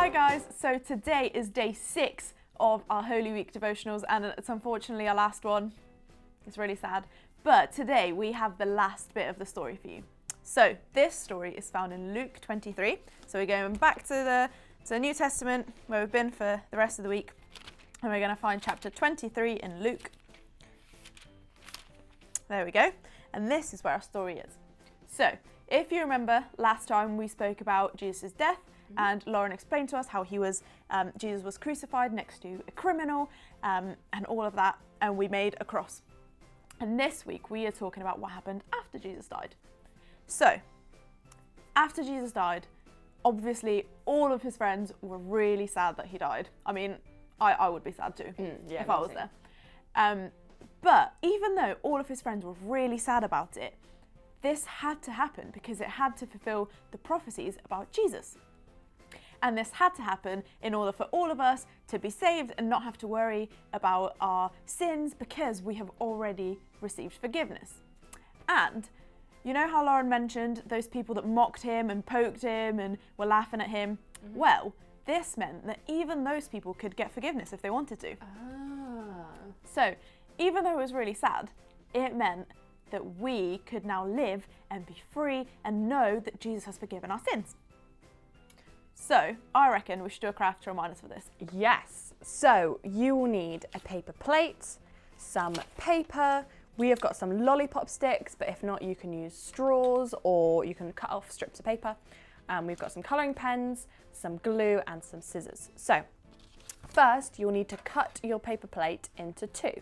Hi guys, so today is day 6 of our Holy Week devotionals and it's unfortunately our last one. It's really sad. But today we have the last bit of the story for you. So this story is found in Luke 23. So we're going back to the New Testament where we've been for the rest of the week. And we're going to find chapter 23 in Luke. There we go. And this is where our story is. So if you remember last time we spoke about Jesus' death, and Lauren explained to us how Jesus was crucified next to a criminal and all of that, and we made a cross. And this week we are talking about what happened after Jesus died. So, after Jesus died, obviously all of his friends were really sad that he died. I mean, I would be sad too if I was there. But even though all of his friends were really sad about it, this had to happen because it had to fulfill the prophecies about Jesus. And this had to happen in order for all of us to be saved and not have to worry about our sins because we have already received forgiveness. And you know how Lauren mentioned those people that mocked him and poked him and were laughing at him? Mm-hmm. Well, this meant that even those people could get forgiveness if they wanted to. So even though it was really sad, it meant that we could now live and be free and know that Jesus has forgiven our sins. So, I reckon we should do a craft to remind us of this. Yes. So, you will need a paper plate, some paper. We have got some lollipop sticks, but if not, you can use straws or you can cut off strips of paper. We've got some colouring pens, some glue and some scissors. So, first you'll need to cut your paper plate into 2.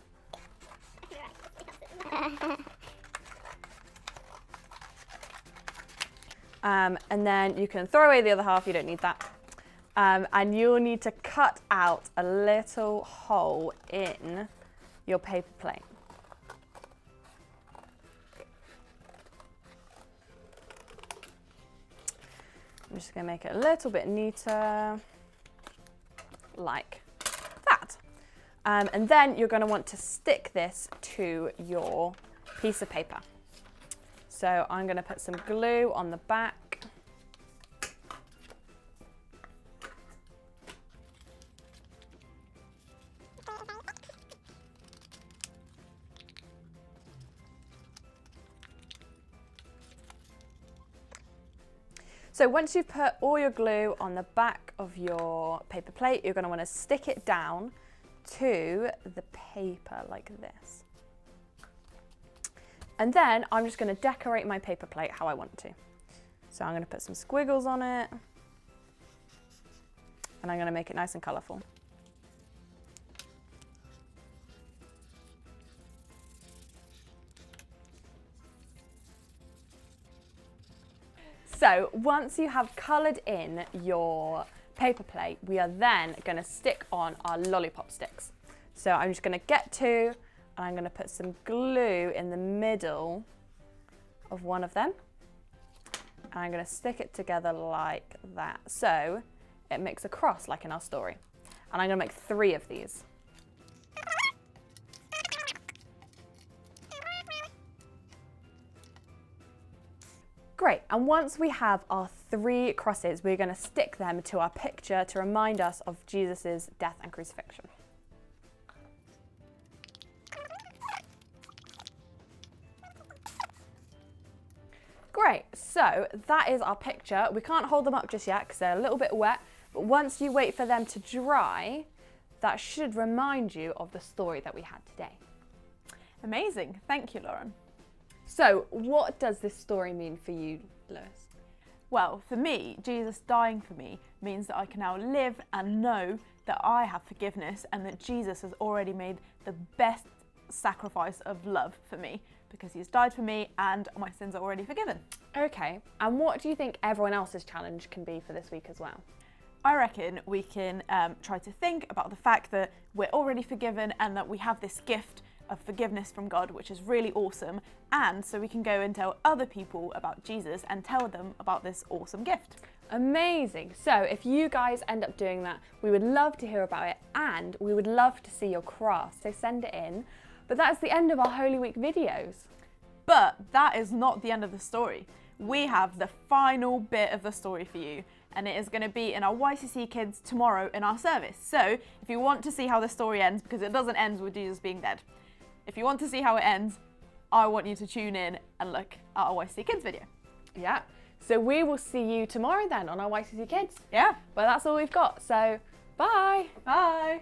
And then you can throw away the other half, you don't need that. And you'll need to cut out a little hole in your paper plate. I'm just going to make it a little bit neater, like that. And then you're going to want to stick this to your piece of paper. So I'm going to put some glue on the back. So once you've put all your glue on the back of your paper plate, you're going to want to stick it down to the paper like this. And then I'm just going to decorate my paper plate how I want to. So I'm going to put some squiggles on it. And I'm going to make it nice and colourful. So once you have coloured in your paper plate, we are then going to stick on our lollipop sticks. So I'm just going to get 2. And I'm going to put some glue in the middle of one of them. And I'm going to stick it together like that. So it makes a cross like in our story. And I'm going to make 3 of these. Great, and once we have our 3 crosses, we're going to stick them to our picture to remind us of Jesus' death and crucifixion. Great, so that is our picture. We can't hold them up just yet because they're a little bit wet, but once you wait for them to dry, that should remind you of the story that we had today. Amazing, thank you, Lauren. So what does this story mean for you, Lewis? Well, for me, Jesus dying for me means that I can now live and know that I have forgiveness and that Jesus has already made the best sacrifice of love for me because he's died for me and my sins are already forgiven. Okay, and what do you think everyone else's challenge can be for this week as well? I reckon we can try to think about the fact that we're already forgiven and that we have this gift of forgiveness from God, which is really awesome, and so we can go and tell other people about Jesus and tell them about this awesome gift. Amazing. So if you guys end up doing that, we would love to hear about it and we would love to see your craft, so send it in. But that's the end of our Holy Week videos. But that is not the end of the story. We have the final bit of the story for you, and it is going to be in our YCC Kids tomorrow in our service. So if you want to see how the story ends, because it doesn't end with Jesus being dead, if you want to see how it ends, I want you to tune in and look at our YCC Kids video. Yeah. So we will see you tomorrow then on our YCC Kids. Yeah. But that's all we've got. So bye. Bye.